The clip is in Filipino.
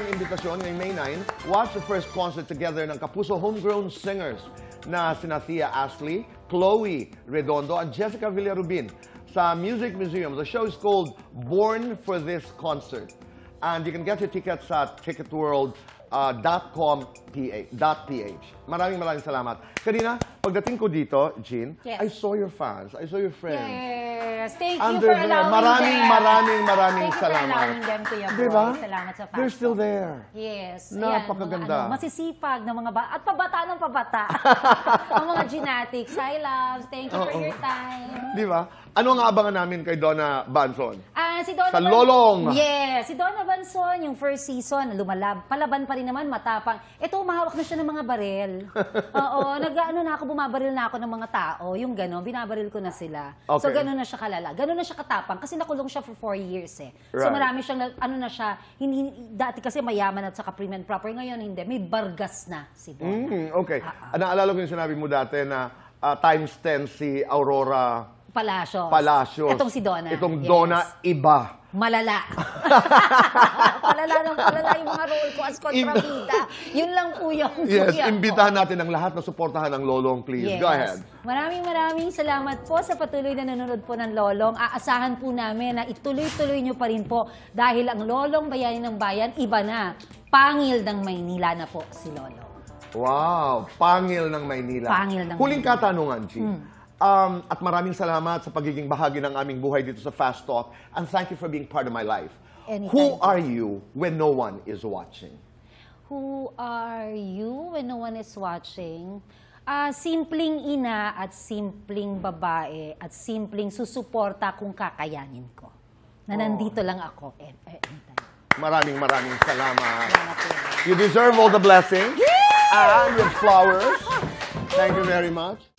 ang imbitasyon ngayong May 9, watch the first concert together ng Kapuso Homegrown Singers na sina Thea Ashley, Chloe Redondo, and Jessica Villarubin sa Music Museum. The show is called Born for This Concert. And you can get your tickets at ticketworld.com.ph. Maraming salamat. Kanina, pagdating ko dito, Jean, yes. I saw your fans. I saw your friends. Yes. Thank you Under for allowing maraming Thank you for salamat. allowing them, Kuya Boy. Diba? Salamat sa fans. They're still there. Yes. Napakaganda. Ayan, masisipag ng mga at pabata ng pabata. Ang mga genetics. Hi, loves. Thank you for your time. Di ba? Ano ang abangan namin kay Donna Banson? Si Donna Sa Lolong. Yes, si Donna Banson, yung first season, palaban pa rin naman, matapang. Ito, umahawak na siya ng mga baril. Oo, bumabaril na ako ng mga tao, yung gano'n, binabaril ko na sila. Okay. So, gano'n na siya kalala. Gano'n na siya katapang, kasi nakulong siya for 4 years eh. So, Right. marami siyang, dati kasi mayaman at saka prim and proper, ngayon hindi, may bargas na si Donna. Okay. Naalala ko yung sinabi mo dati na times 10 si Aurora Palacios. Itong si Donna. Itong yes. Donna, iba. Malala. Palala yung mga role ko as kontrabida. Yun lang po yung Yes, imbitahan natin ang lahat na suportahan ng Lolong, please. Yes. Go ahead. Maraming salamat po sa patuloy na nanonood po ng Lolong. Aasahan po namin na ituloy-tuloy nyo pa rin po dahil ang Lolong Bayani ng Bayan, iba na. Pangil ng Maynila na po si Lolong. Wow, pangil ng Maynila. Pangil ng Huling Maynila. katanungan, G. At maraming salamat sa pagiging bahagi ng aming buhay dito sa Fast Talk. And thank you for being part of my life. Anytime. Who are you when no one is watching? Who are you when no one is watching? Simpleng ina at simpleng babae at simpleng susuporta kung kakayanin ko. Na nandito lang ako. Anytime. Maraming salamat. Salamat po. You deserve all the blessings and your flowers. Thank you very much.